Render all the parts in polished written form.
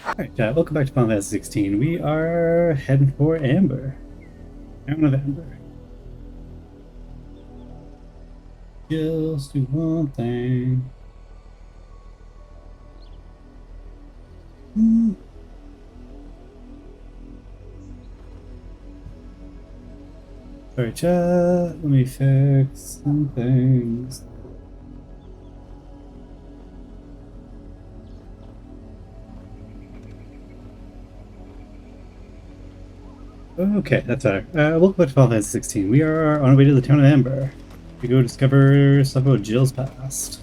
Alright, welcome back to Final Fantasy 16. We are heading for Amber. Town of Amber. Just do one thing. Sorry, chat. Let me fix some things. Okay, that's better. Welcome back to Final Fantasy 16. We are on our way to the town of Amber. We go discover stuff about Jill's past.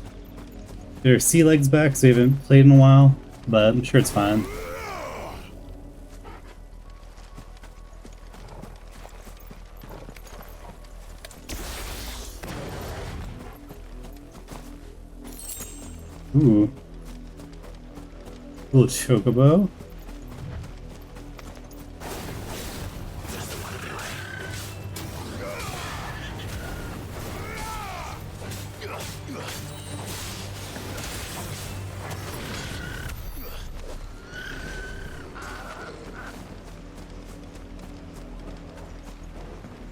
There are sea legs back, so we haven't played in a while, but I'm sure it's fine. Ooh. Little chocobo.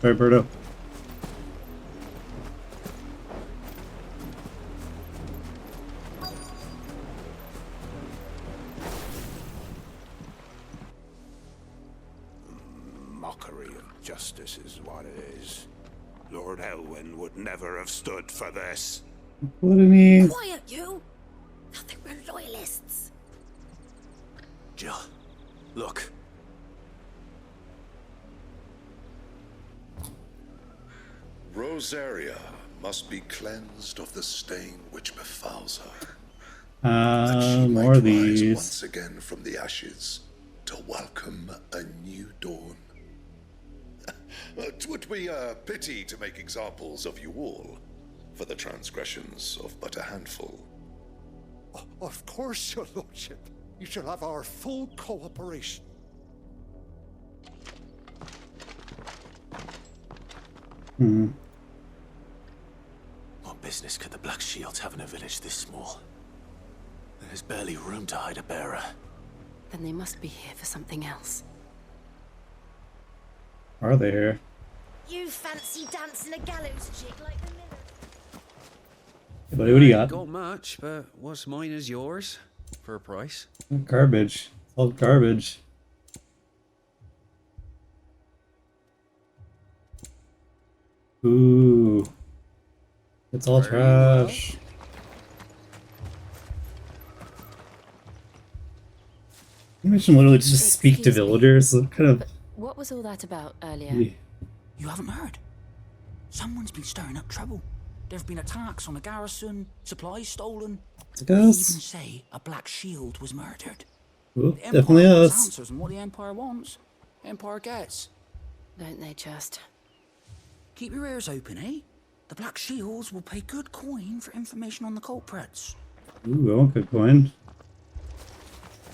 Sorry, Birdo. Mockery of justice is what it is. Lord Elwyn would never have stood for this. What do you mean? Quiet, you! I think we're loyalists. Jill, look. Rosaria must be cleansed of the stain which befouls her. That she More might of rise these. once again from the ashes to welcome a new dawn. It would be a pity to make examples of you all for the transgressions of but a handful. Of course, your lordship. You shall have our full cooperation. What business could the Black Shields have in a village this small? There's barely room to hide a bearer. Then they must be here for something else. Are they here? You fancy dancing a gallows jig like the millers? Hey, buddy, what do you I got? ain't got much, but what's mine is yours for a price. Garbage. It's all garbage. Ooh. It's all Very well. trash. You should literally just speak to Excuse me, villagers. What kind of... What was all that about earlier? Yeah. You haven't heard? Someone's been stirring up trouble. There have been attacks on the garrison, supplies stolen. It's They even us. say a Black Shield was murdered. Ooh, The Empire definitely wants us. answers, and what the Empire wants, Empire gets. Don't they just? Keep your ears open, eh? The Black Shields will pay good coin for information on the culprits. Ooh, I want good coin.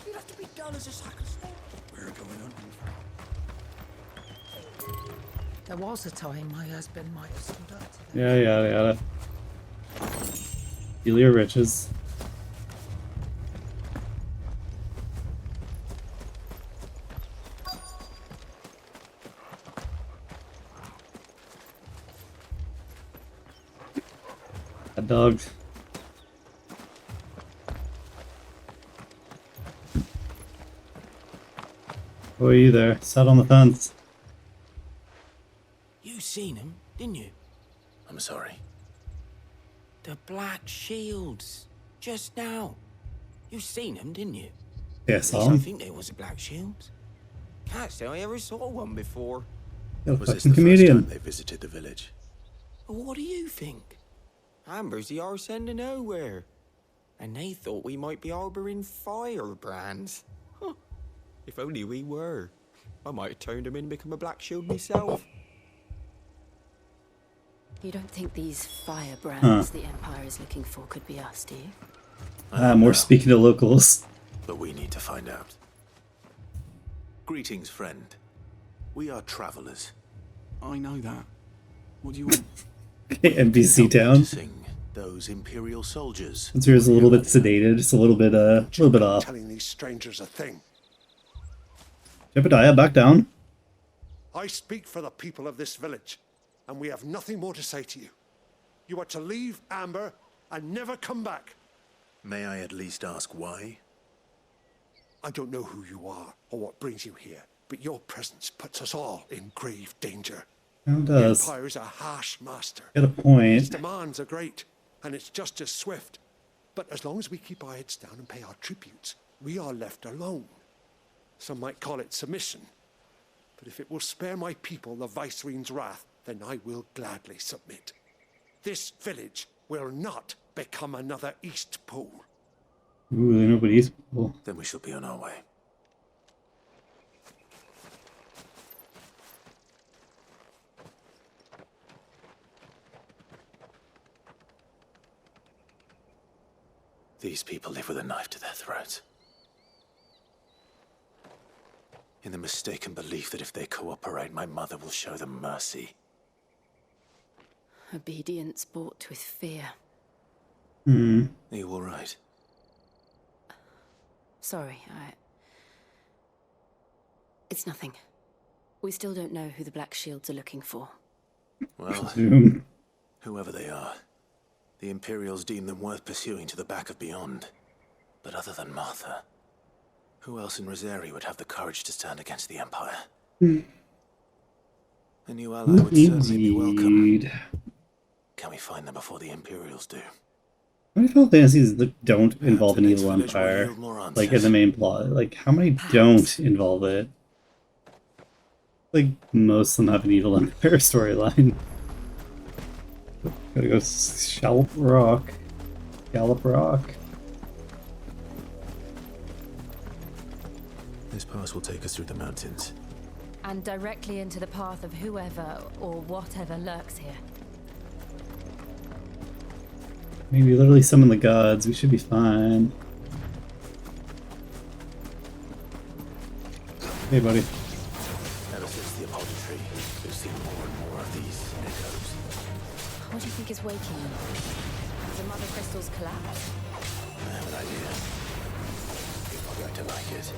You'd have to be dull as a sack of salt. We're going hunting for. There was a time my husband might have stood up to them. Yeah, yada. Steal your riches. Hot dogs. Oh, are you there? Sat on the fence. You seen him, didn't you? I'm sorry. The Black Shields. Just now. You seen him, didn't you? Yeah, I At saw least I him. think there was a Black Shield. Can't say I ever saw one before. Got a Was this fucking the comedian. first time they visited the village? But what do you think? Amber's the arse end of nowhere. And they thought we might be harboring firebrands. Huh. If only we were. I might have turned them in and become a Black Shield myself. You don't think these firebrands the Empire is looking for could be us, do you? More speaking to locals. But we need to find out. Greetings, friend. We are travelers. I know that. What do you want? NPC town. Noticing those Imperial soldiers. This here is a little bit sedated, just a little bit off. Telling these strangers a thing. Jebediah, back down. I speak for the people of this village, and we have nothing more to say to you. You are to leave Amber and never come back. May I at least ask why? I don't know who you are or what brings you here, but your presence puts us all in grave danger. How The does? Empire is a harsh master. Got a point. Its demands are great, and it's just as swift. But as long as we keep our heads down and pay our tributes, we are left alone. Some might call it submission. But if it will spare my people the Viceroy's wrath, then I will gladly submit. This village will not become another East Pole. Ooh, they know what he's. Well, Then we shall be on our way. These people live with a knife to their throats. In the mistaken belief that if they cooperate, my mother will show them mercy. Obedience bought with fear. hmm. Are you all right? Sorry, It's nothing. We still don't know who the Black Shields are looking for. Well, Zoom. whoever they are, the Imperials deem them worth pursuing to the back of beyond. But other than Martha, who else in Rosari would have the courage to stand against the Empire? A new ally would certainly be welcome. Indeed. Can we find them before the Imperials do? How many Final Fantasies that don't involve an the next evil village will empire? yield more Like in answers. the main plot. Like, how many don't involve it? Like, most of them have an evil empire storyline. Gotta go Shallop Rock. Gallop Rock. This pass will take us through the mountains. And directly into the path of whoever or whatever lurks here. Maybe literally summon the gods. We should be fine. Hey, buddy. Ever since the Apollo tree, we've seen more and more of these echoes. What do you think is waking them? Has the mother crystals collapsed? I have an idea. People are going to like it.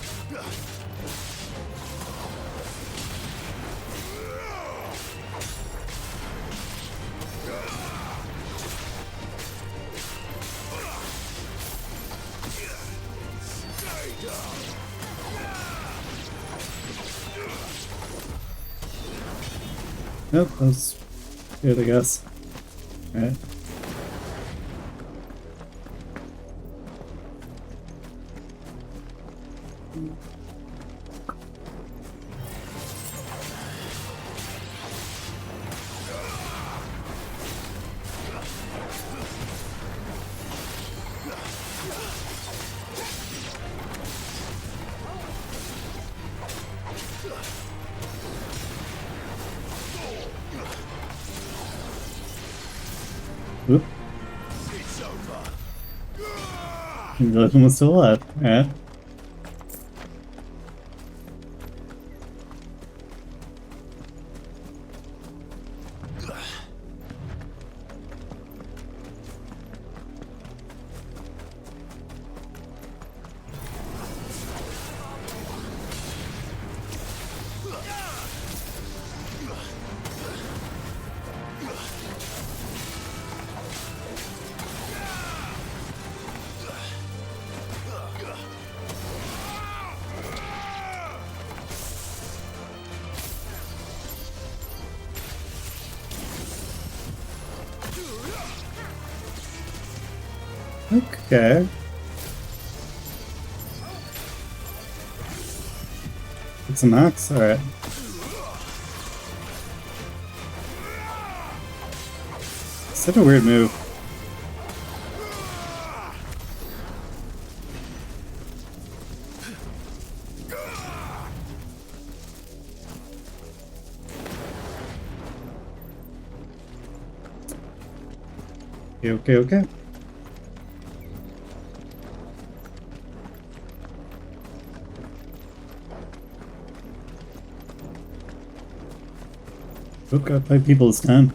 Nope, that was good, I guess. Alright. Oop. The other one was still alive. Alright. Okay. Get some axe? Alright. Such a weird move. Okay. Oh, got 5 people this time.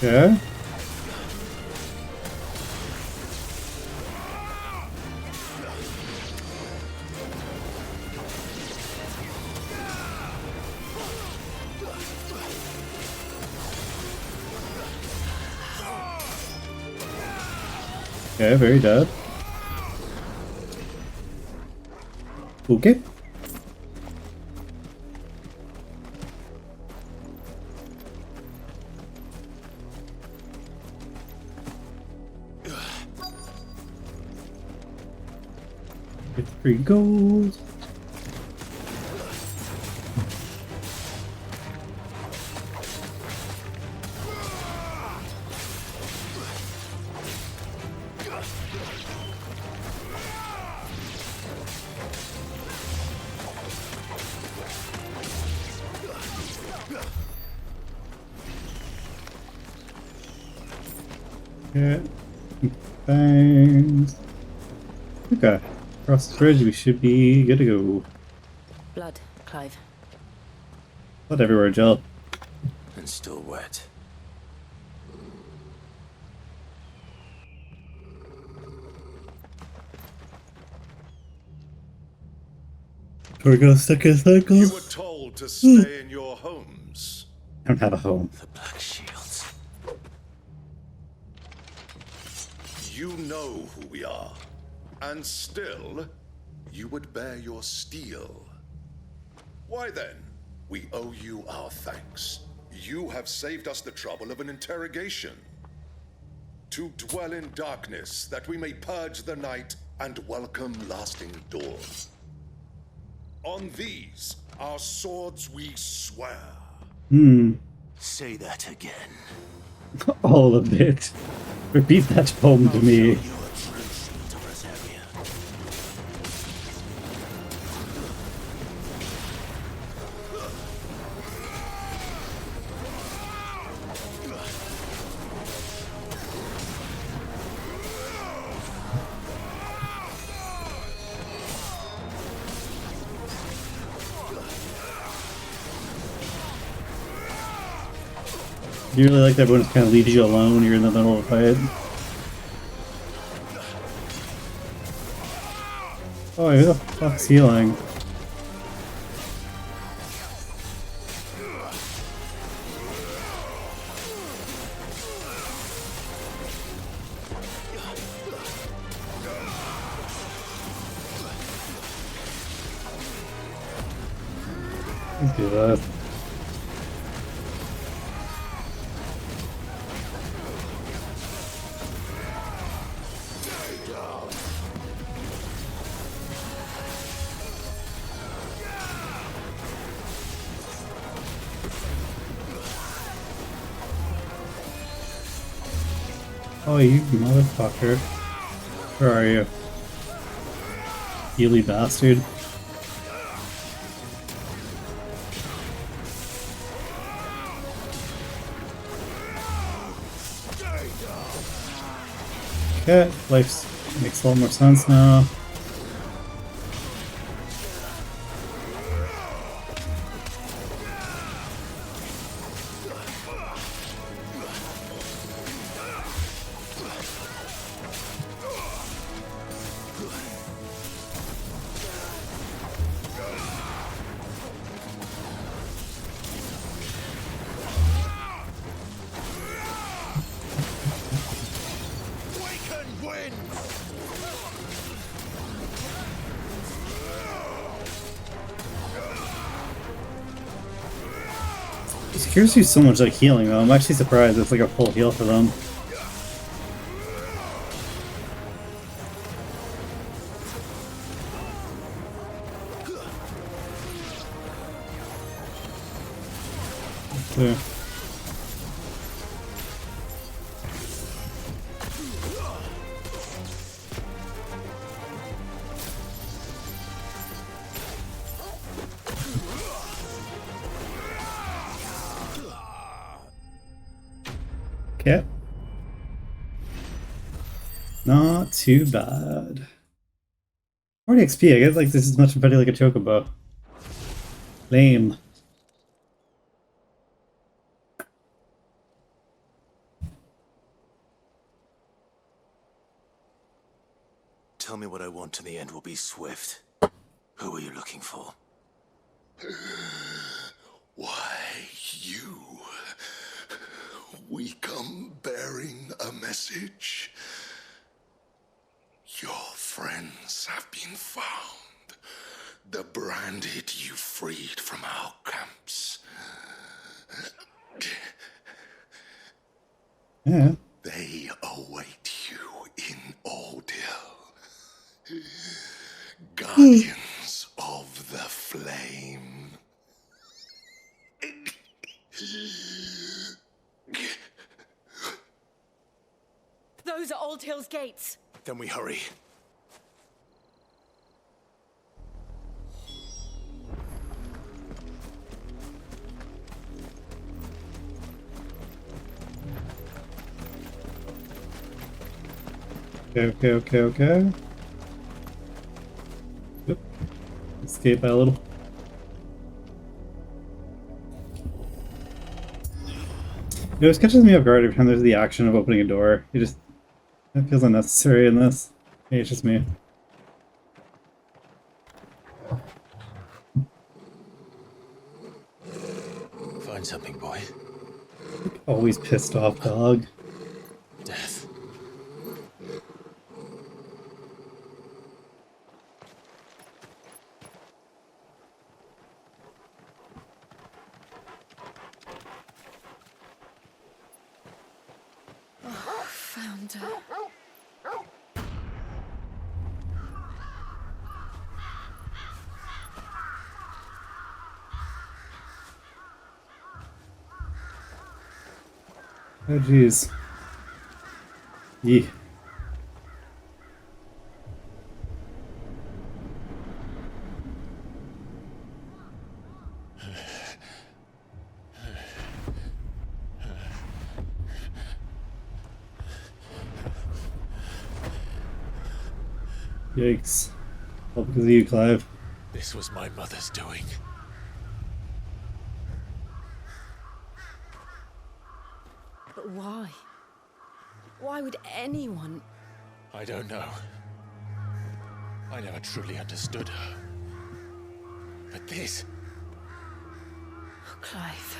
Yeah. Okay, very dead. Okay. Get 3 gold. Yeah. Thanks. Okay. Across the bridge, we should be good to go. Blood, Clive. Blood everywhere, Jill. And still wet. We're gonna stick in cycle. You were told to stay in your homes. I don't have a home. The Black Shields. You know who we are. And still, you would bear your steel. Why then, we owe you our thanks. You have saved us the trouble of an interrogation. To dwell in darkness, that we may purge the night and welcome lasting dawn. On these, our swords we swear. Say that again. All of it. Repeat that poem to me. You are true shield to Rosaria. You really like that everyone kind of leaves you alone when you're in the middle of a fight? Oh, who the fuck's healing? Let's do that. Oh, you motherfucker. Where are you? Healy bastard. Okay, life makes a lot more sense now. Cures do so much like healing though. I'm actually surprised it's like a full heal for them. Yeah. Okay. Not too bad. 40 XP, I guess like this is much better like a chocobo. Lame. tell me what I want and the end will be swift. Who are you looking for? Why, you. We come bearing a message. Your friends have been found. The branded you freed from our camps. Yeah. They await you in Aldil. Guardians of the Flame. Those are Old Hill's gates. Then we hurry. Okay. Yep. Escape by a little. It always catches me off guard every time there's the action of opening a door. It feels unnecessary in this. Maybe it's just me. Find something, boy. Always pissed off dog. Death. Found her. Oh jeez. Yee. Yikes. All because of you, Clive. This was my mother's doing. But why? Why would anyone? I don't know. I never truly understood her. But this... Oh, Clive.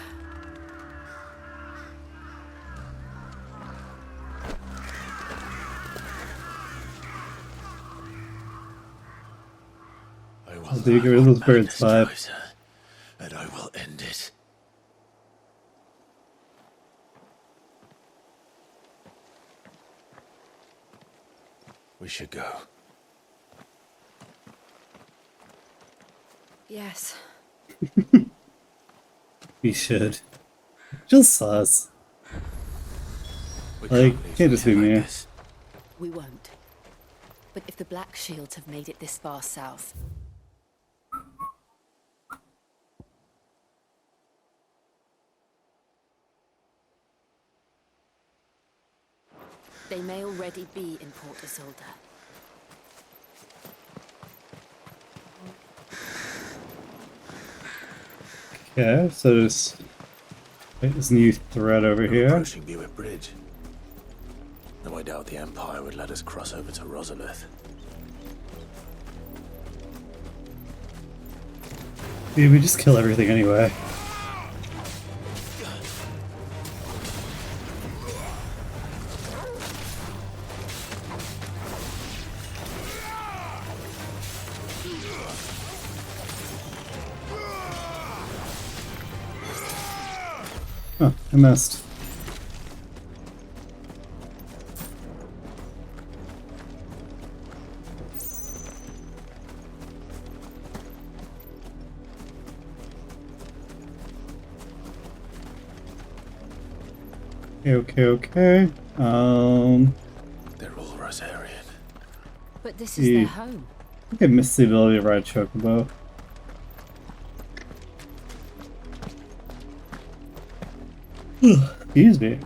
I will How do you get rid of those birds, Clive? And I will end it. We should go. Yes. We should. Just us. Like, can't just be me. We won't. But if the Black Shields have made it this far south, they may already be in Port Isolde. Okay, so there's this new thread over here. Approaching Buick Bridge. Though I doubt the Empire would let us cross over to Rosalith. Dude, we just kill everything anyway. Oh, I missed. Okay. They're all Rosarian. But this is their home. I think I missed the ability to ride Chocobo. Excuse me.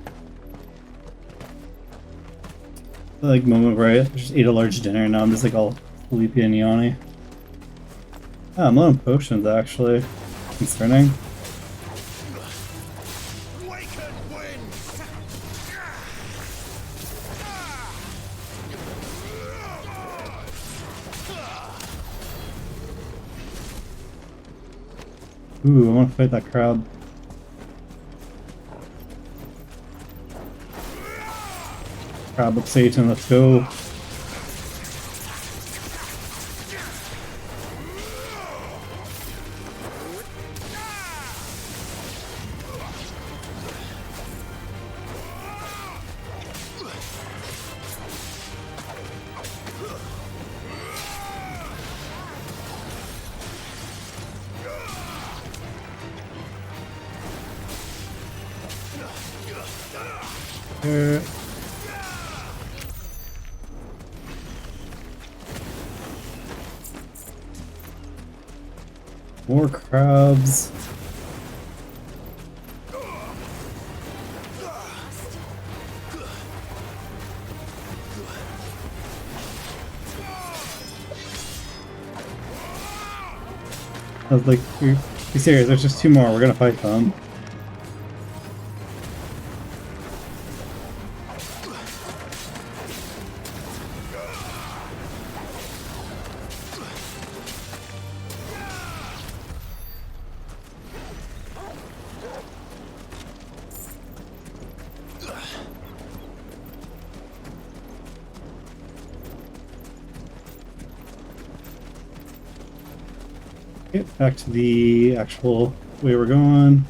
Like moment where I just ate a large dinner and now I'm just like all sleepy and yawny. Ah, I'm low on potions actually. Concerning. Ooh, I want to fight that crab. Crab of Satan, let's go. More crabs. I was like, be serious, there's just 2 more, we're gonna fight them. Get back to the actual way we're going.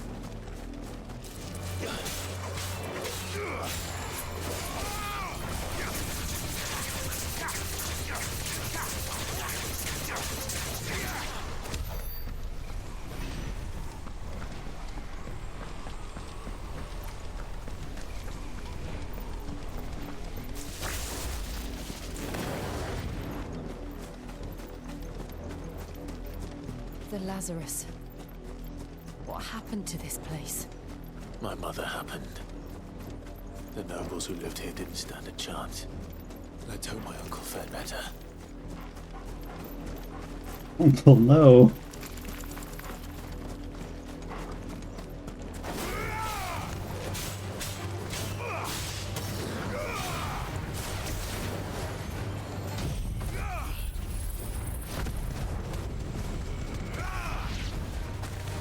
The Lazarus. What happened to this place? My mother happened. The nobles who lived here didn't stand a chance. Let's hope my uncle fared better. Uncle, no.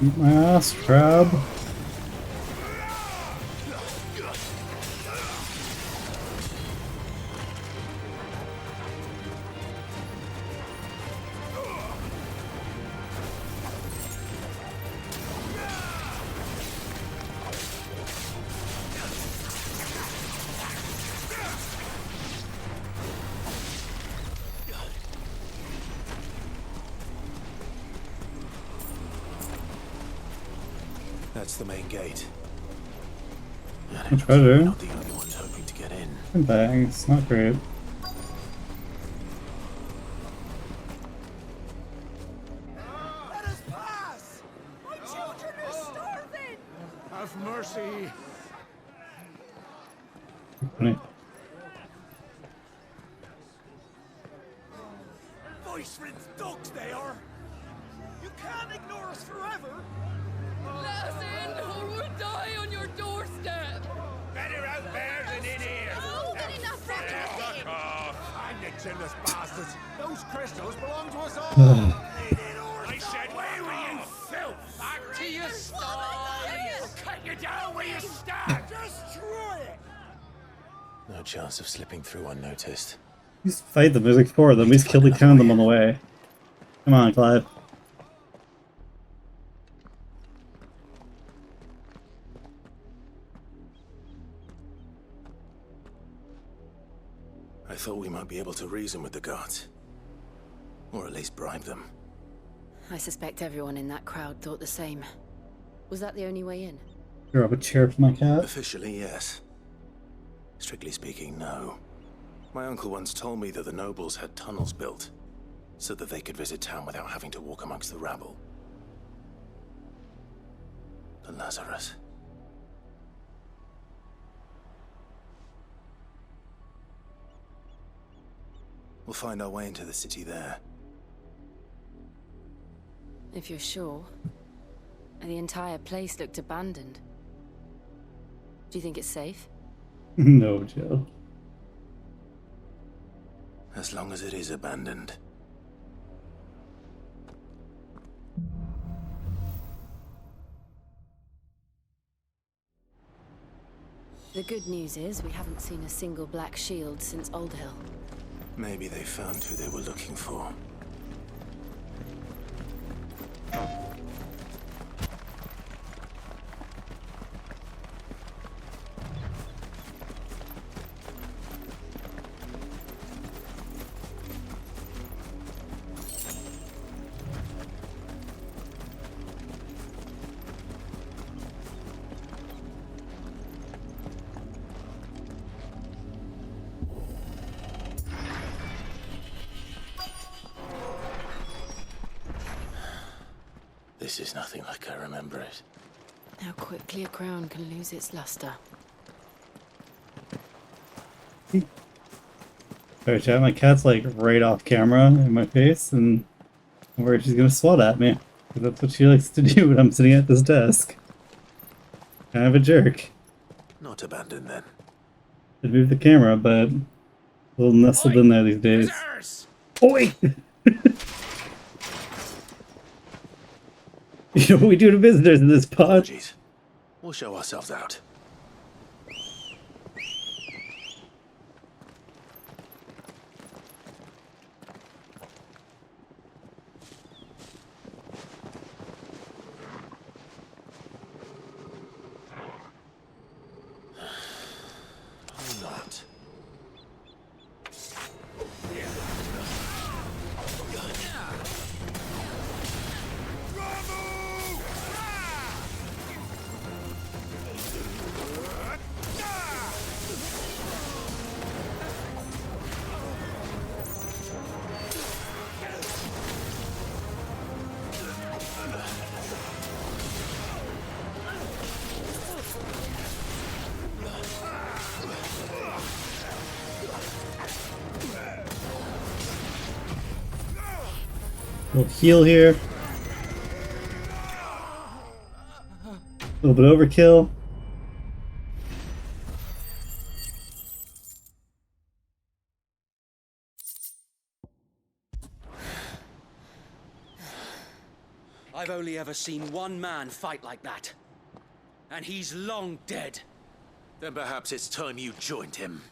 Eat my ass, crab. That's the main gate. Much better. Not the only ones hoping to get in. Thanks, not great. Let us pass! My children are starving! Have mercy! Funny. Voice-rinsed dogs they are! You can't ignore us forever! Let us in, or we'll die on your doorstep! Better out there than in here! Oh, good enough, Rocket! I'm the chinless bastards! Those crystals belong to us all! I said, where were you, filth? Back to your stall! I'll cut you down where you stand! Destroy it! No chance of slipping through unnoticed. Just fight them, there's like 4 of them, we just killed like 10 of them on the way. Come on, Clive. I thought we might be able to reason with the guards. Or at least bribe them. I suspect everyone in that crowd thought the same. Was that the only way in? Grab a chair for my cat. Officially, yes. Strictly speaking, no. My uncle once told me that the nobles had tunnels built, so that they could visit town without having to walk amongst the rabble. The Lazarus. We'll find our way into the city there. If you're sure. The entire place looked abandoned. Do you think it's safe? No, Joe. As long as it is abandoned. The good news is we haven't seen a single black shield since Old Hill. Maybe they found who they were looking for. This is nothing like I remember it. How quickly a crown can lose its luster. Sorry, chat. My cat's like right off camera in my face, and I'm worried she's gonna swat at me. 'Cause that's what she likes to do when I'm sitting at this desk. Kind of a jerk. Not abandoned then. I'd move the camera, but a little nestled in there these days. Oi! You know what we do to visitors in this pod? Jeez. We'll show ourselves out. Or not. We'll heal here. A little bit overkill. I've only ever seen one man fight like that. And he's long dead. Then perhaps it's time you joined him.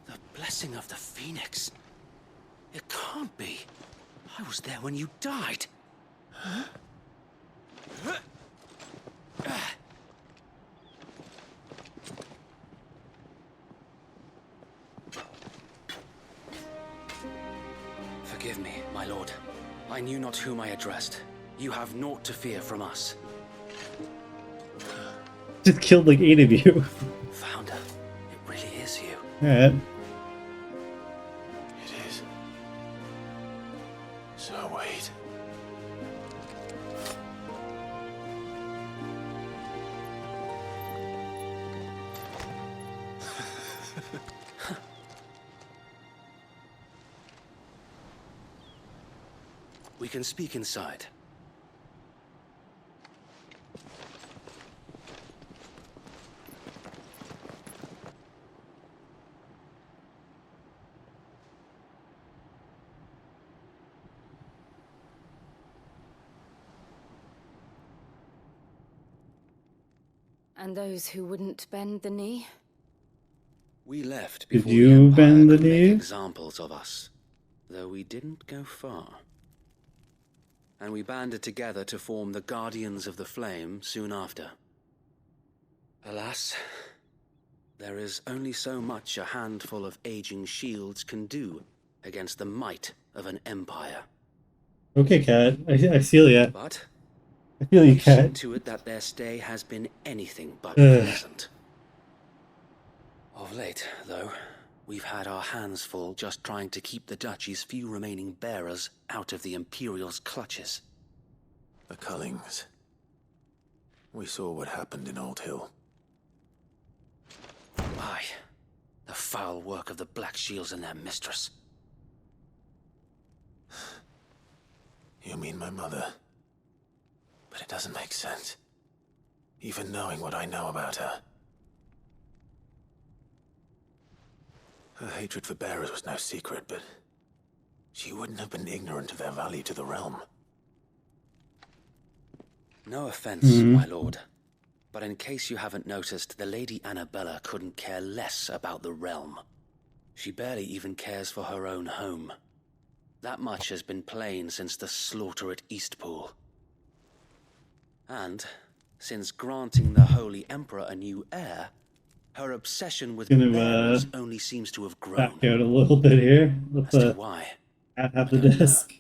The blessing of the Phoenix. It can't be. I was there when you died. Huh? Forgive me, my lord. I knew not whom I addressed. You have naught to fear from us. Just killed like 8 of you. Founder, it really is you. Alright. It is. So wait. We can speak inside. And those who wouldn't bend the knee? We left Did before you the Empire bend the could make knee? examples of us, though we didn't go far. And we banded together to form the Guardians of the Flame soon after. Alas, there is only so much a handful of aging shields can do against the might of an empire. Okay, cat. I feel ya. But I feel you, we've seen cat. to it that their stay has been anything but Ugh. pleasant. Of late, though, we've had our hands full just trying to keep the Duchy's few remaining bearers out of the Imperial's clutches. The Cullings. We saw what happened in Old Hill. Aye, the foul work of the Black Shields and their mistress. You mean my mother? But it doesn't make sense. Even knowing what I know about her. Her hatred for bearers was no secret, but she wouldn't have been ignorant of their value to the realm. No offense, my lord, but in case you haven't noticed, the Lady Annabella couldn't care less about the realm. She barely even cares for her own home. That much has been plain since the slaughter at Eastpool. And, since granting the Holy Emperor a new heir, her obsession with bears only seems to have grown. Back out a little bit here. As to why? Half the desk.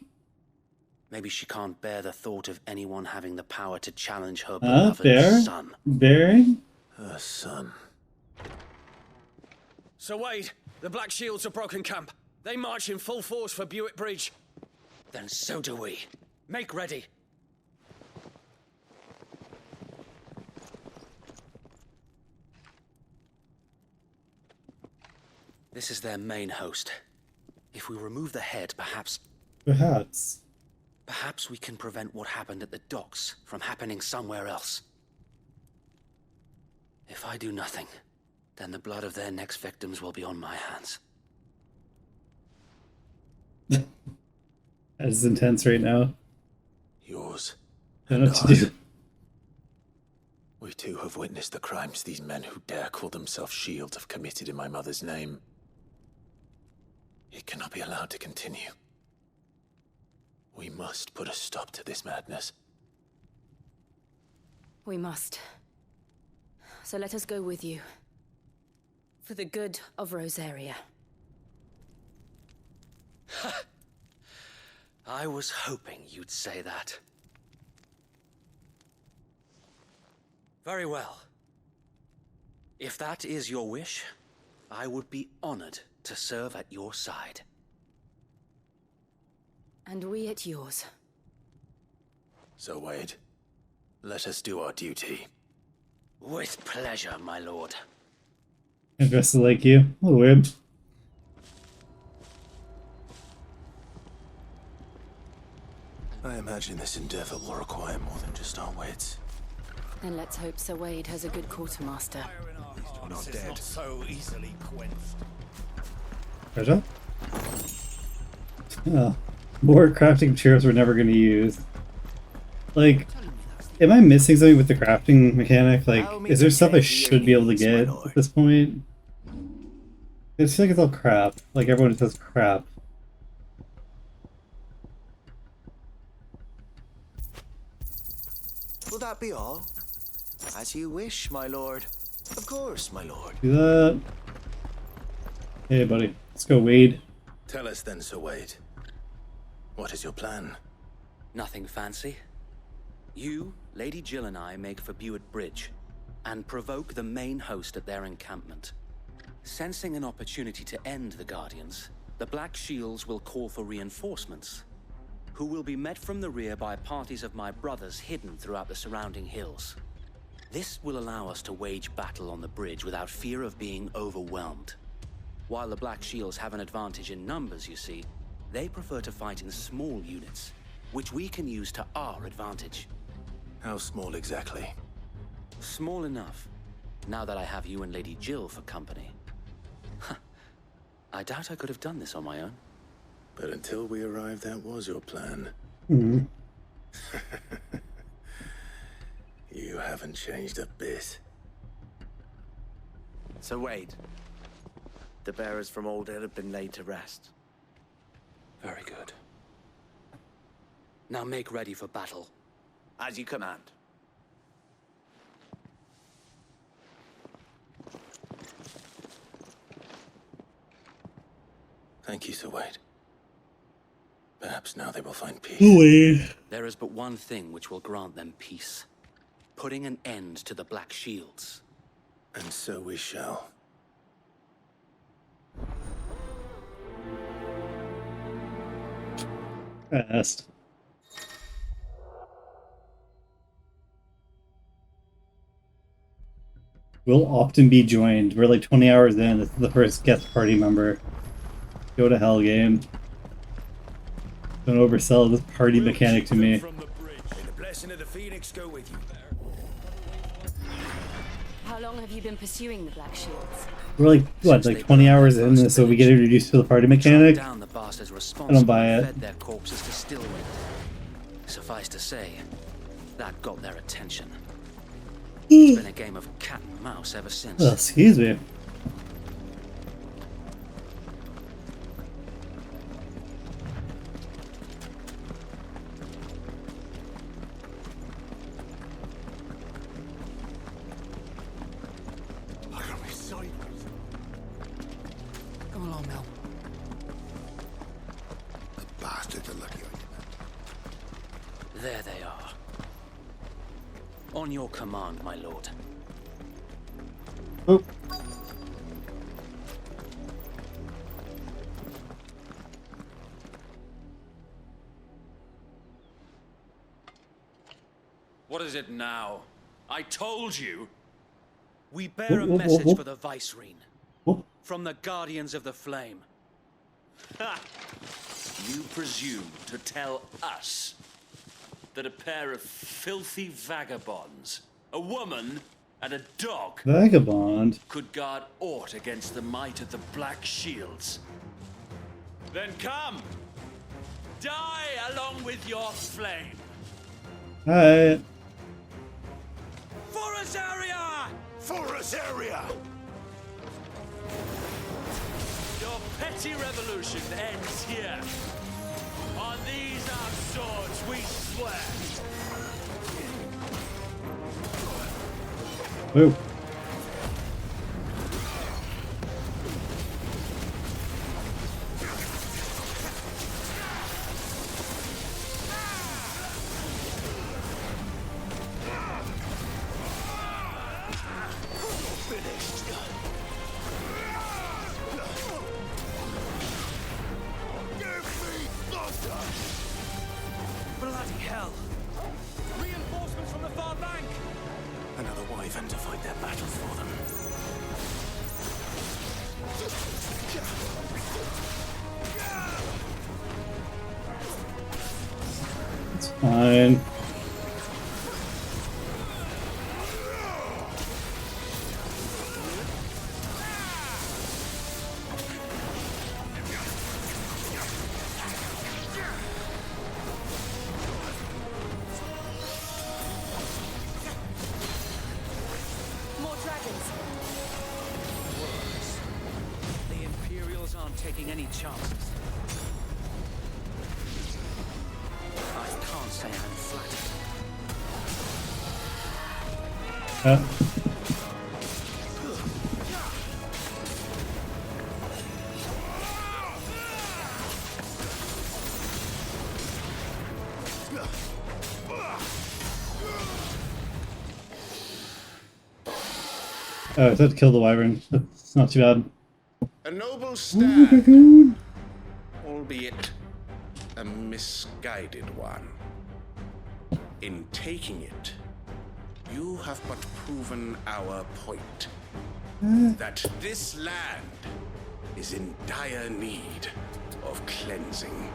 Maybe she can't bear the thought of anyone having the power to challenge her beloved son. Bearing? Her son. Sir Wade, the Black Shields have broken camp. They march in full force for Buick Bridge. Then so do we. Make ready. This is their main host. If we remove the head, perhaps we can prevent what happened at the docks from happening somewhere else. If I do nothing, then the blood of their next victims will be on my hands. That is intense right now. Yours. I don't know what to do. We too have witnessed the crimes these men who dare call themselves shields have committed in my mother's name. It cannot be allowed to continue. We must put a stop to this madness. We must. So let us go with you. For the good of Rosaria. I was hoping you'd say that. Very well. If that is your wish, I would be honored to serve at your side. And we at yours. So, Wade, let us do our duty. With pleasure, my lord. I'm dressed like you. A little weird. I imagine this endeavor will require more than just our wits. Then let's hope Sir Wade has a good quartermaster. Not dead. Not so easily quenched. Treasure? Oh, more crafting materials we're never going to use. Like, am I missing something with the crafting mechanic? Like, is there stuff I should be able to get at this point? I just feel like it's all crap. Like, everyone says crap. Will that be all? As you wish, my lord. Of course, my lord. Do that. Hey, buddy. Let's go, Wade. Tell us then, Sir Wade. What is your plan? Nothing fancy. You, Lady Jill and I make for Buick Bridge and provoke the main host at their encampment. Sensing an opportunity to end the Guardians, the Black Shields will call for reinforcements, who will be met from the rear by parties of my brothers hidden throughout the surrounding hills. This will allow us to wage battle on the bridge without fear of being overwhelmed. While the Black Shields have an advantage in numbers, you see, they prefer to fight in small units, which we can use to our advantage. How small exactly? Small enough, now that I have you and Lady Jill for company. I doubt I could have done this on my own. But until we arrived, that was your plan. Mm-hmm. You haven't changed a bit. So Wade, the bearers from Oldale have been laid to rest. Very good. Now make ready for battle. As you command. Thank you, Sir Wade. Perhaps now they will find peace. Wade. There is but one thing which will grant them peace. Putting an end to the Black Shields. And so we shall. Fast. We'll often be joined. We're like 20 hours in. This is the first guest party member. Go to hell, game. Don't oversell this party mechanic to me. May the blessing of the Phoenix go with you. How long have you been pursuing the Black Shields? We're like, what, like 20 hours in, so we get introduced to the party mechanic? I don't buy it. Fed their corpses to Stillwind. Suffice to say, That got their attention. It's been a game of cat and mouse ever since. Oh, excuse me. Come along, Mel. The bastards are lucky on you. There they are. On your command, my lord. Oh. What is it now? I told you. We bear a message for the Vicereine. From the Guardians of the Flame. Ha! You presume to tell us that a pair of filthy vagabonds, a woman and a dog, Vagabond? could guard aught against the might of the Black Shields? Then come! Die along with your flame! Alright. For Azaria! For Azaria! Your petty revolution ends here. On these our swords we swear. Whoa. Bloody hell! Reinforcements from the far bank! Another wyvern to fight their battles for them. It's fine. More dragons. Worse. The Imperials aren't taking any chances. I can't say I'm flattered. Oh, I had to kill the wyvern. That's not too bad. A noble Oh, stand, Dragoon. albeit a misguided one. In taking it, you have but proven our point. That this land is in dire need of cleansing.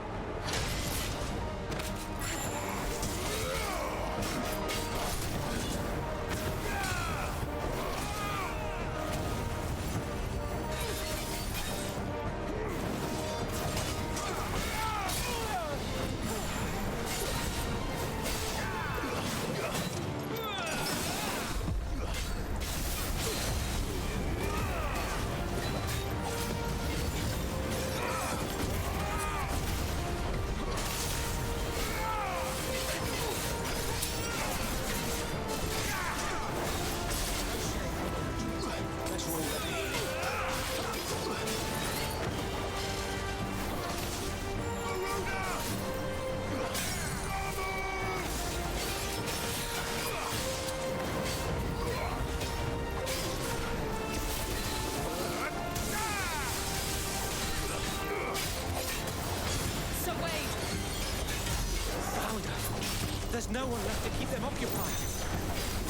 There's no one left to keep them occupied.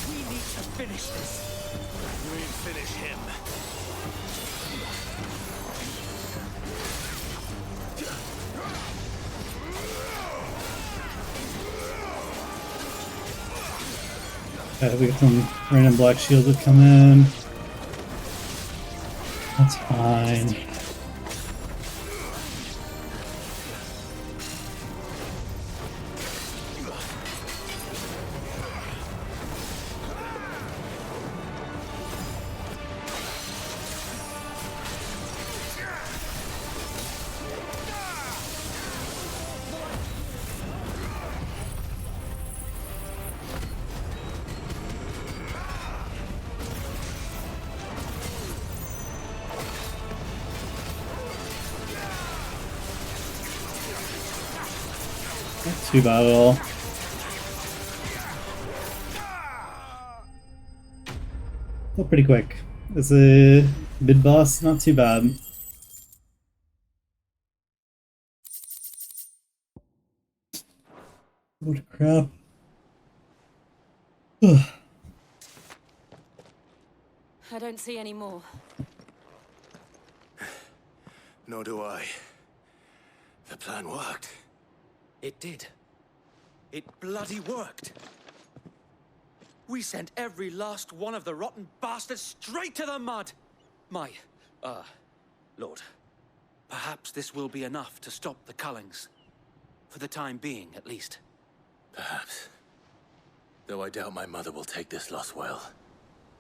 We need to finish this. We finish him. We got some random black shields that come in. That's fine. Not too bad at all. Still pretty quick. As a mid-boss, not too bad. What crap. I don't see any more. Nor do I. The plan worked. It did. It bloody worked. We sent every last one of the rotten bastards straight to the mud! Lord. Perhaps this will be enough to stop the Cullings. For the time being, at least. Perhaps. Though I doubt my mother will take this loss well.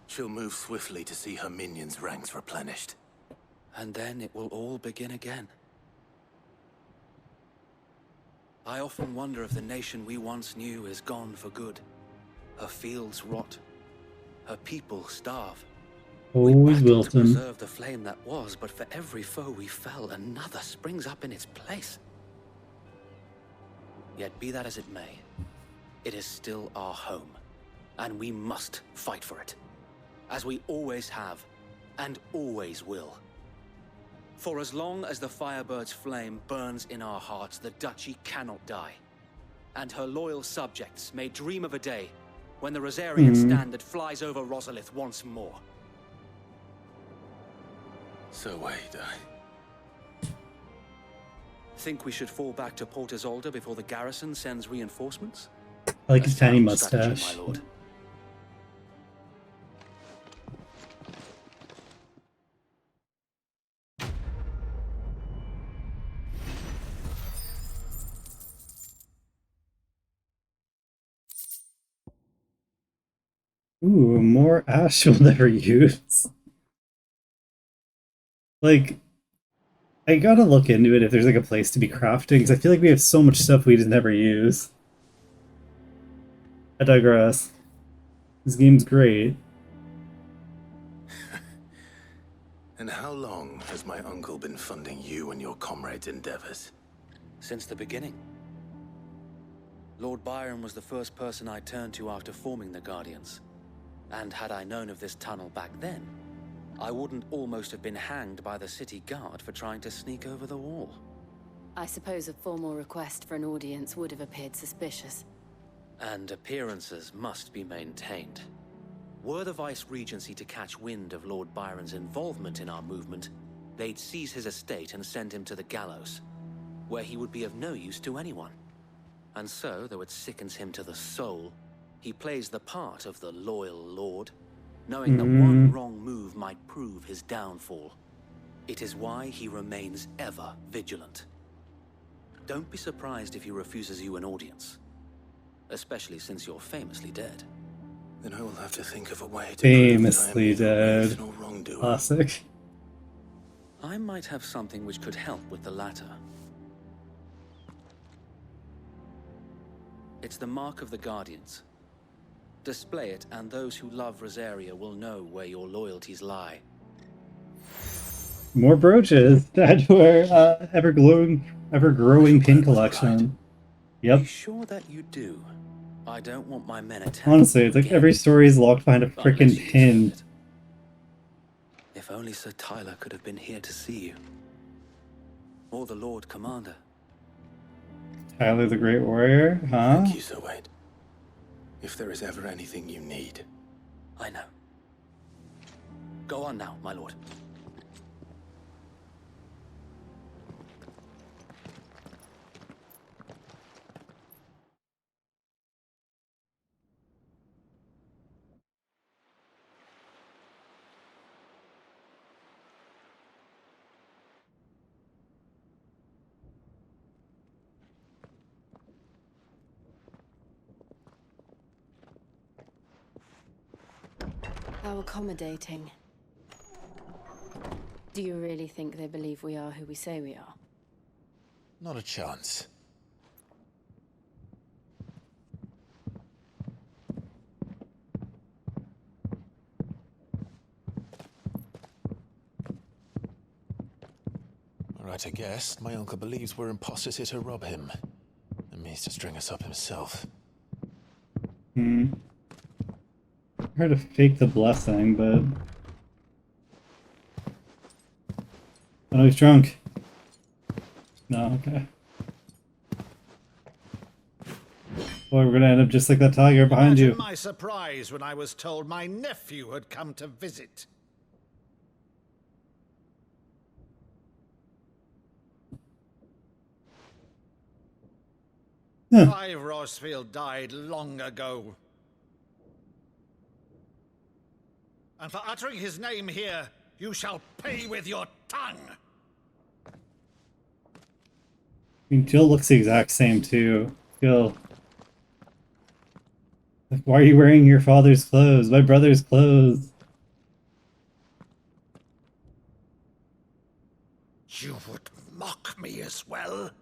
She'll move swiftly to see her minions' ranks replenished. And then it will all begin again. I often wonder if the nation we once knew is gone for good. Her fields rot. Her people starve. Always Wilton. To preserve the flame that was, but for every foe we fell, another springs up in its place. Yet be that as it may, it is still our home, and we must fight for it. As we always have, and always will. For as long as the Firebird's flame burns in our hearts, the Duchy cannot die. And her loyal subjects may dream of a day when the Rosarian standard flies over Rosalith once more. So wait, I... Think we should fall back to Port Isolde before the garrison sends reinforcements? I like his tiny mustache. Strategy, my lord. Ooh, more ash we'll never use. Like, I gotta look into it if there's like a place to be crafting, because I feel like we have so much stuff we just never use. I digress. This game's great. And how long has my uncle been funding you and your comrades' endeavors? Since the beginning. Lord Byron was the first person I turned to after forming the Guardians. And had I known of this tunnel back then, I wouldn't almost have been hanged by the city guard for trying to sneak over the wall. I suppose a formal request for an audience would have appeared suspicious. And appearances must be maintained. Were the Vice-Regency to catch wind of Lord Byron's involvement in our movement, they'd seize his estate and send him to the gallows, where he would be of no use to anyone. And so, though it sickens him to the soul, he plays the part of the loyal lord, knowing that one wrong move might prove his downfall. It is why he remains ever vigilant. Don't be surprised if he refuses you an audience, especially since you're famously dead. Then I will have to think of a way to Famously dead. Classic. I might have something which could help with the latter. It's the mark of the Guardians. Display it, and those who love Rosaria will know where your loyalties lie. More brooches. Add to our ever-growing pin collection. Yep. Be sure that you do. I don't want my men attacked. Honestly, it's like every story is locked behind a frickin' pin. If only Sir Tyler could have been here to see you. Or the Lord Commander. Tyler the Great Warrior, huh? Thank you, Sir Wade. If there is ever anything you need. I know. Go on now, my lord. How accommodating. Do you really think they believe we are who we say we are? Not a chance. All right, I guess. My uncle believes we're imposters here to rob him. And means to string us up himself. Hard to fake the blessing, but... Oh, he's drunk. No, okay. Boy, we're gonna end up just like that tiger behind you. Imagine my surprise when I was told my nephew had come to visit. Clive Rosefield died long ago. And for uttering his name here, you shall pay with your tongue. I mean, Jill looks the exact same too. Jill. Like, why are you wearing your father's clothes? My brother's clothes. You would mock me as well?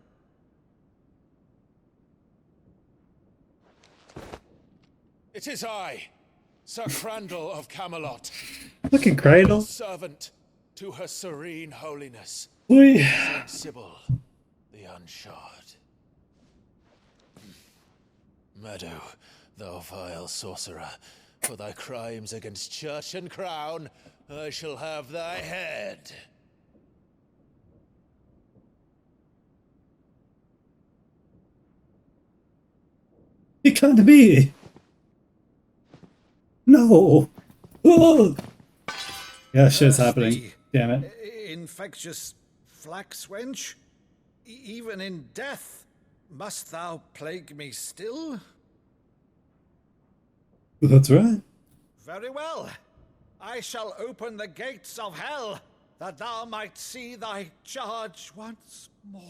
It is I, Sir Crandall of Camelot. Look at Crandall. Servant to her serene holiness. Oi. Saint Sybil, the Unshod. Meadow, thou vile sorcerer, for thy crimes against church and crown, I shall have thy head. It can't be. No. Oh. Yeah, shit's happening. Damn it. Infectious flax wench? Even in death, must thou plague me still? That's right. Very well. I shall open the gates of hell, that thou might see thy charge once more.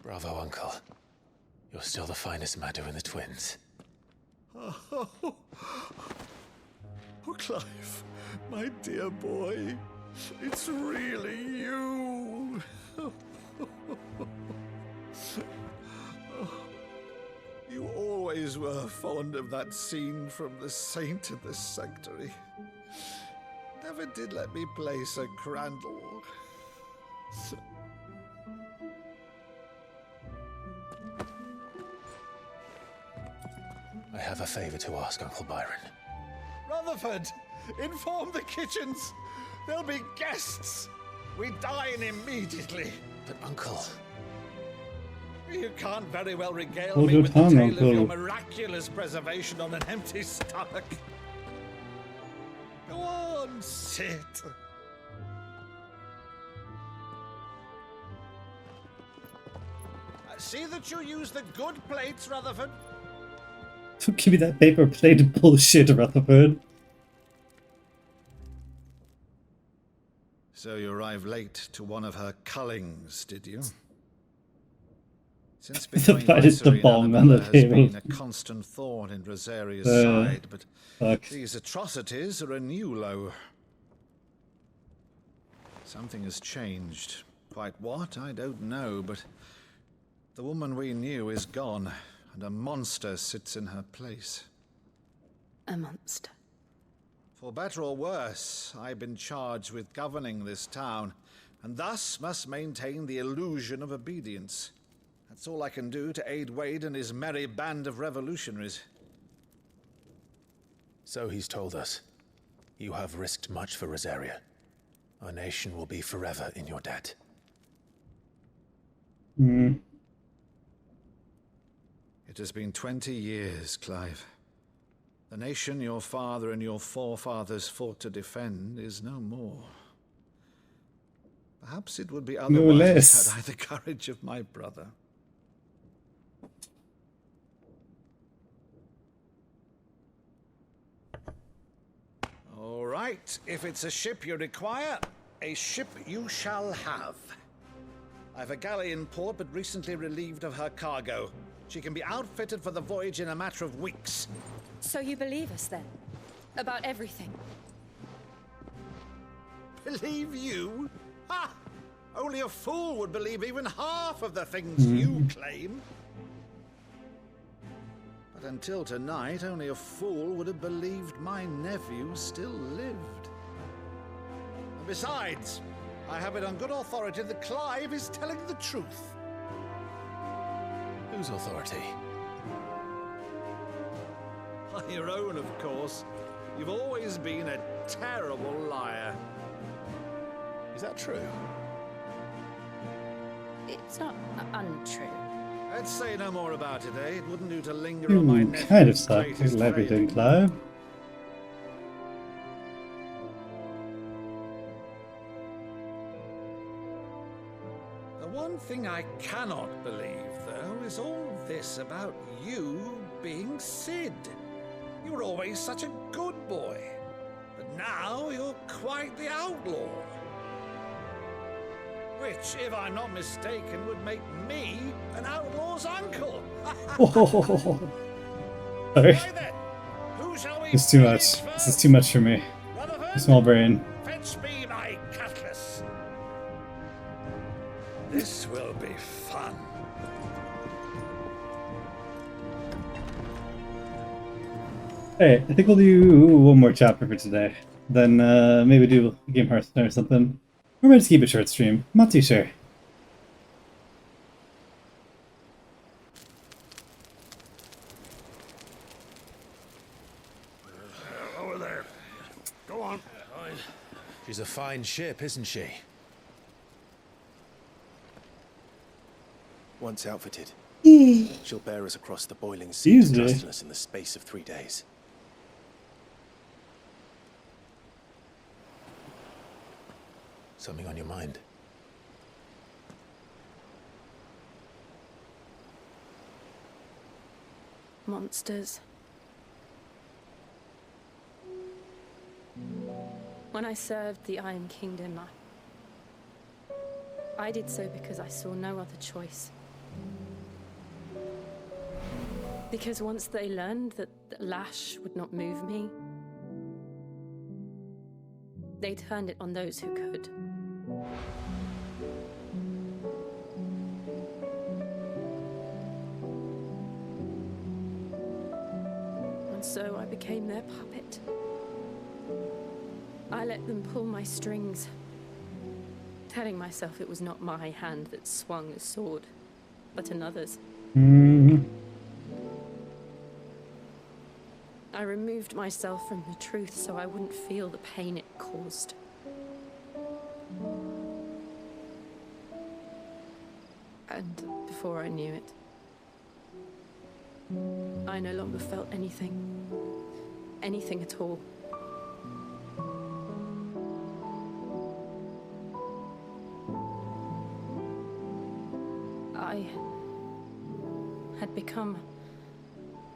Bravo, Uncle. You're still the finest Meadow in the twins. Oh, Clive, my dear boy, it's really you. You always were fond of that scene from The Saint in the Sanctuary. Never did let me play Sir Crandall. I have a favor to ask, Uncle Byron. Rutherford, inform the kitchens. There'll be guests. We dine immediately. But, Uncle... You can't very well regale Hold me your with the tongue, tale Uncle. of your miraculous preservation on an empty stomach. Go on, sit. See that you use the good plates, Rutherford. Don't give me that paper plate bullshit, Rutherford. So you arrived late to one of her cullings, did you? Since becoming viceroy, Annabella has been a constant thorn in Rosaria's side, but these atrocities are a new low. Something has changed. Quite what, I don't know, but the woman we knew is gone, and a monster sits in her place. A monster? For better or worse, I've been charged with governing this town, and thus must maintain the illusion of obedience. That's all I can do to aid Wade and his merry band of revolutionaries. So he's told us. You have risked much for Rosaria. Our nation will be forever in your debt. It has been 20 years, Clive. The nation your father and your forefathers fought to defend is no more. Perhaps it would be otherwise had I the courage of my brother. All right, if it's a ship you require, a ship you shall have. I've a galley in port, but recently relieved of her cargo. She can be outfitted for the voyage in a matter of weeks. So you believe us then? About everything? Believe you? Ha! Only a fool would believe even half of the things you claim. But until tonight, only a fool would have believed my nephew still lived. Besides, I have it on good authority that Clive is telling the truth. Whose authority? Your own, of course. You've always been a terrible liar. Is that true? It's not untrue. Let's say no more about it, eh? It wouldn't do to linger on my You nephew's kind of suck greatest at everything, failing. Clive. The one thing I cannot believe, though, is all this about you being Sid. You were always such a good boy, but now you're quite the outlaw. Which, if I'm not mistaken, would make me an outlaw's uncle. Oh, sorry. Why then, who shall we It's too bring much. in This is first? too much for me. Rutherford? Small brain. Fetch me my cutlass. This will be fun. Hey, I think we'll do one more chapter for today. Then maybe do Game Hearthstone or something. Or maybe just keep it short stream. I'm not too sure. Over there. Go on. She's a fine ship, isn't she? Once outfitted, she'll bear us across the boiling sea to Easily. trust us in the space of 3 days. Something on your mind? Monsters. When I served the Iron Kingdom, I did so because I saw no other choice. Because once they learned that the lash would not move me, they turned it on those who could. And so I became their puppet. I let them pull my strings, telling myself it was not my hand that swung a sword, but another's. I removed myself from the truth so I wouldn't feel the pain it caused. And before I knew it, I no longer felt anything. Anything at all. I had become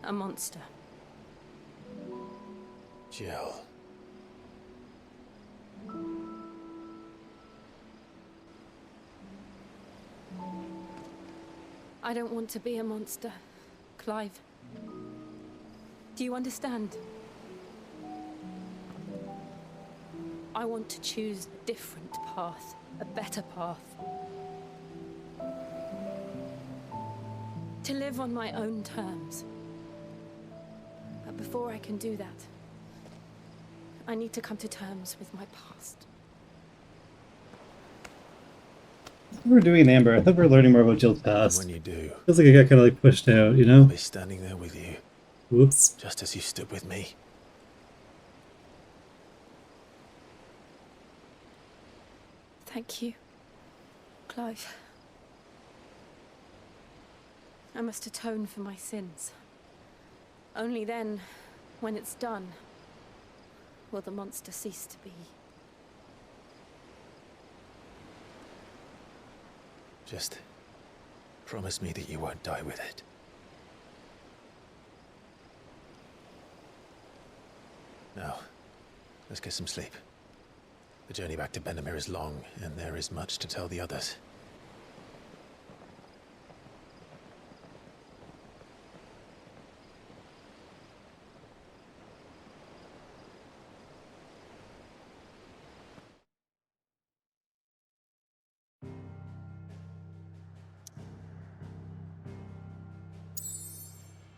a monster. Jill. I don't want to be a monster, Clive. Do you understand? I want to choose a different path, a better path. To live on my own terms. But before I can do that, I need to come to terms with my past. We're doing Amber. I thought we were learning more about Jill's past. When you do, Feels like I got kind of like pushed out, you know? I'll be standing there with you. Whoops. Just as you stood with me. Thank you, Clive. I must atone for my sins. Only then, when it's done, will the monster cease to be. Just promise me that you won't die with it. Now, let's get some sleep. The journey back to Benamir is long, and there is much to tell the others.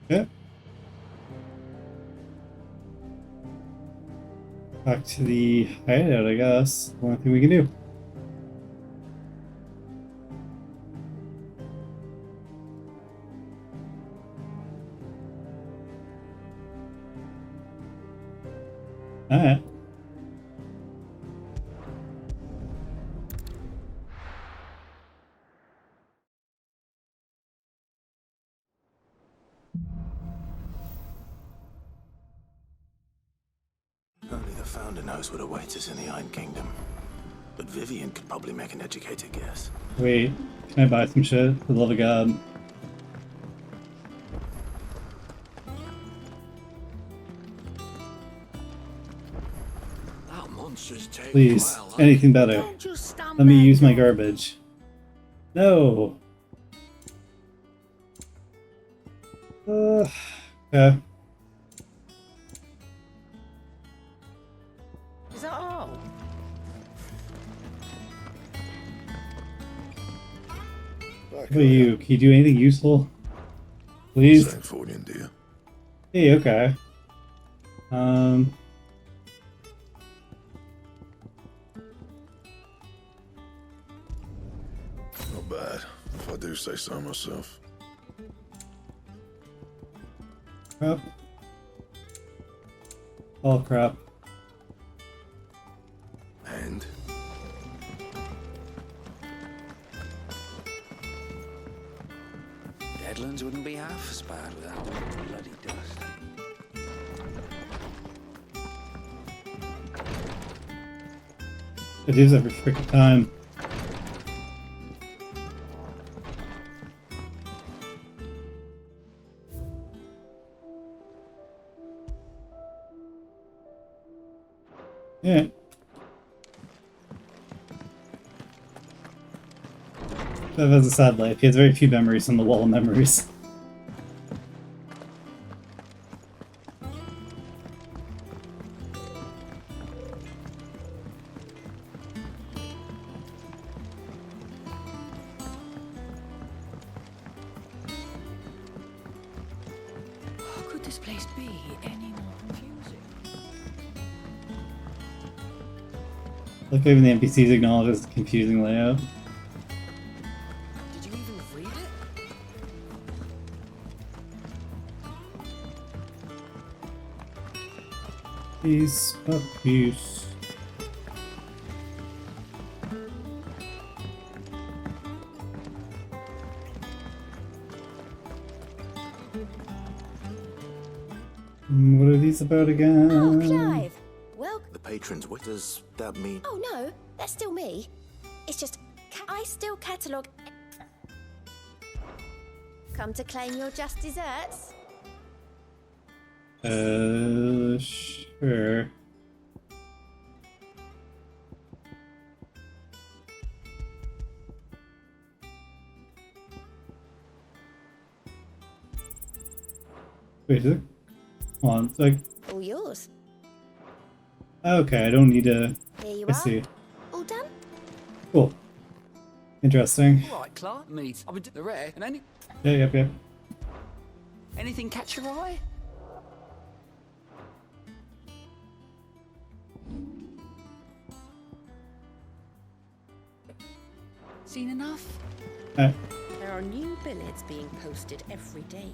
Yeah. Back to the hideout, I guess. Only thing we can do. Alright. Only the Founder knows what awaits us in the Iron Kingdom. But Vivian could probably make an educated guess. Wait, can I buy some shit? For the love of God. That monster's taken Please, well, anything better. Let me use my garbage. No. Okay. Is that all? What about you? Can you do anything useful? Please? Same for you, dear. Hey, okay. Not bad, if I do say so myself. Crap. Oh, crap. And? Deadlands wouldn't be half as bad without the bloody dust. It is every freaking time. Yeah. That has a sad life. He has very few memories on the wall of memories. How could this place be any more confusing? Like even the NPCs acknowledge the confusing layout. Did you even read it? Peace, but peace. What are these about again? Oh, Clive. Well, The patrons, what does that mean? oh no, that's still me. It's just I still catalogue. Come to claim your just desserts? Sure. Wait, is it? Hold on, it's like, All yours. okay, I don't need to. Here you I are. see. All done? Cool. Interesting. All right, Clark. Meat. I've been the rare and Yep. anything catch your eye? Seen enough? There are new billets being posted every day.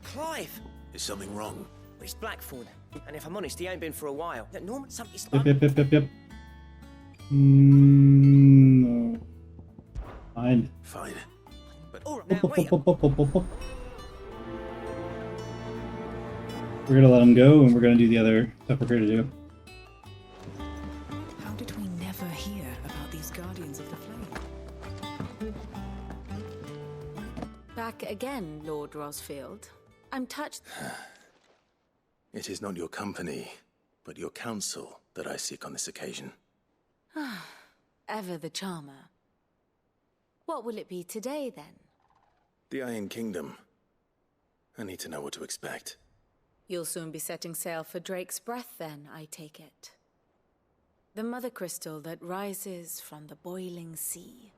Clive! Is something wrong? It's Blackthorn. And if I'm honest, he ain't been for a while. Norman, something's... Yep. No. Fine. Fine. But all right, now wait. We're gonna let him go, and we're gonna do the other stuff we're here to do. How did we never hear about these Guardians of the Flame? Back again, Lord Rosfield. I'm touched. It is not your company, but your counsel that I seek on this occasion. Ever the charmer. What will it be today, then? The Iron Kingdom. I need to know what to expect. You'll soon be setting sail for Drake's Breath, then, I take it. The mother crystal that rises from the boiling sea.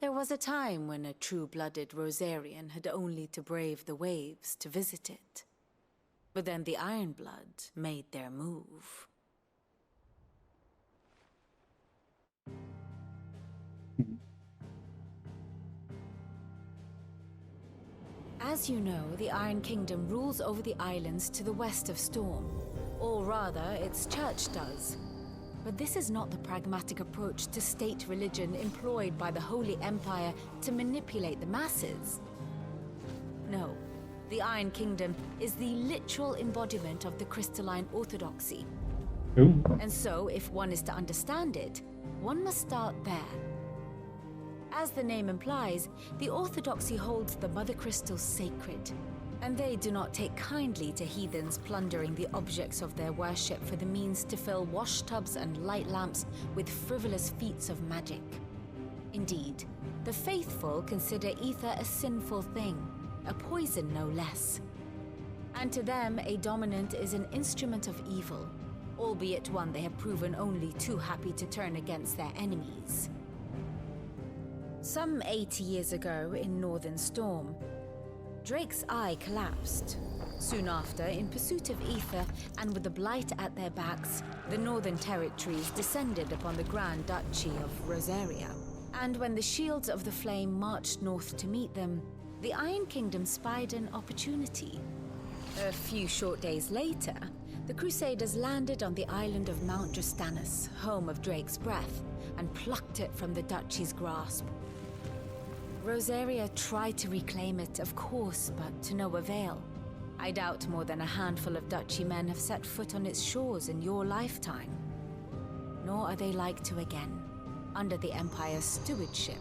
There was a time when a true-blooded Rosarian had only to brave the waves to visit it. But then the Ironblood made their move. As you know, the Iron Kingdom rules over the islands to the west of Storm. Or rather, its church does. But this is not the pragmatic approach to state religion employed by the Holy Empire to manipulate the masses. No, the Iron Kingdom is the literal embodiment of the crystalline orthodoxy. Ooh. And so, if one is to understand it, one must start there. As the name implies, the orthodoxy holds the Mother Crystals sacred, and they do not take kindly to heathens plundering the objects of their worship for the means to fill washtubs and light lamps with frivolous feats of magic. Indeed, the faithful consider ether a sinful thing, a poison no less. And to them, a dominant is an instrument of evil, albeit one they have proven only too happy to turn against their enemies. Some 80 years ago in Northern Storm, Drake's eye collapsed. Soon after, in pursuit of ether and with the Blight at their backs, the Northern Territories descended upon the Grand Duchy of Rosaria. And when the Shields of the Flame marched north to meet them, the Iron Kingdom spied an opportunity. A few short days later, the Crusaders landed on the island of Mount Justanus, home of Drake's breath, and plucked it from the Duchy's grasp. Rosaria tried to reclaim it, of course, but to no avail. I doubt more than a handful of Duchy men have set foot on its shores in your lifetime. Nor are they like to again, under the Empire's stewardship,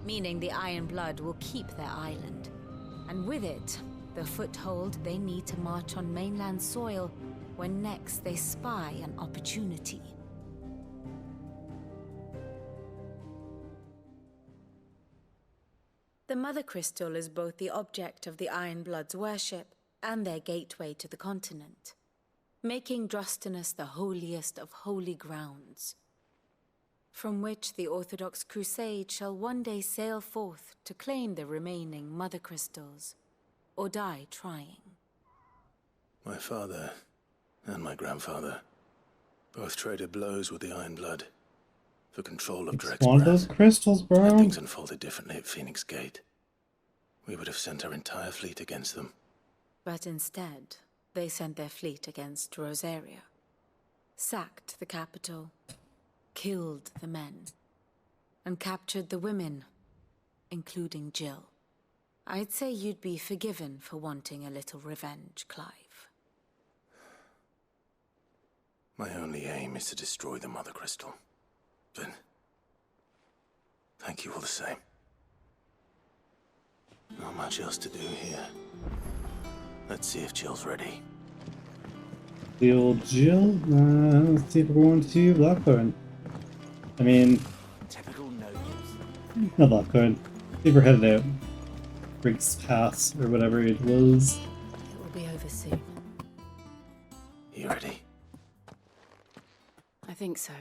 meaning the Iron Blood will keep their island. And with it, the foothold they need to march on mainland soil when next they spy an opportunity. The Mother Crystal is both the object of the Iron Blood's worship and their gateway to the continent, making Drustanus the holiest of holy grounds, from which the Orthodox Crusade shall one day sail forth to claim the remaining Mother Crystals, or die trying. My father and my grandfather both traded blows with the Iron Blood for control of Drake's one of those crystals, bro. Had things unfolded differently at Phoenix Gate, we would have sent our entire fleet against them. But instead, they sent their fleet against Rosaria, sacked the capital, killed the men, and captured the women, including Jill. I'd say you'd be forgiven for wanting a little revenge, Clive. My only aim is to destroy the Mother Crystal. But thank you all the same. Not much else to do here. Let's see if Jill's ready. The old Jill? Let's see if we're going to Blackthorn. I mean... Typical no-use. Not Blackthorn. See if we're headed out. Briggs Pass, or whatever it was. It will be over soon. You ready? I think so.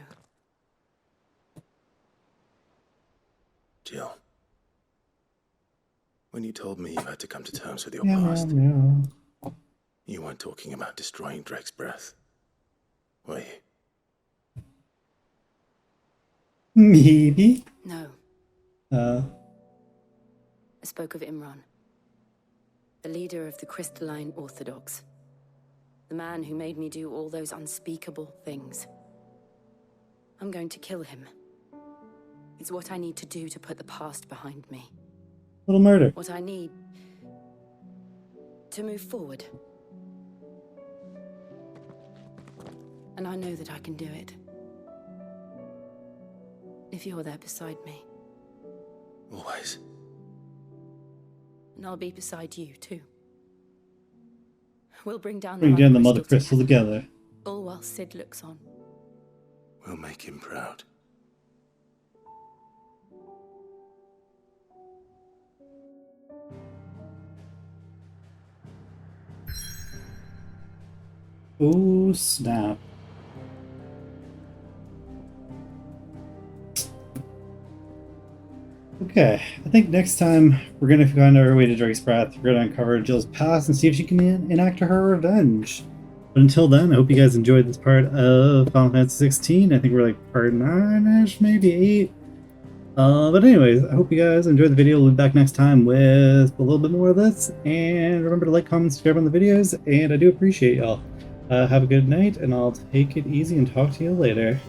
Jill, when you told me you had to come to terms with your Meow, past, meow. you weren't talking about destroying Drake's breath, were you? Maybe? No. I spoke of Imran, the leader of the Crystalline Orthodox. The man who made me do all those unspeakable things. I'm going to kill him. It's what I need to do to put the past behind me. Little murder. What I need to move forward. And I know that I can do it. If you're there beside me. Always. And I'll be beside you, too. We'll bring down Bring down the Mother Crystal together. All while Sid looks on. We'll make him proud. Oh, snap. Okay, I think next time we're going to find our way to Drake's Breath. We're going to uncover Jill's past and see if she can enact her revenge. But until then, I hope you guys enjoyed this part of Final Fantasy XVI. I think we're like part 9-ish, maybe 8. But anyways, I hope you guys enjoyed the video. We'll be back next time with a little bit more of this. And remember to like, comment, subscribe on the videos. And I do appreciate y'all. Have a good night, and I'll take it easy and talk to you later.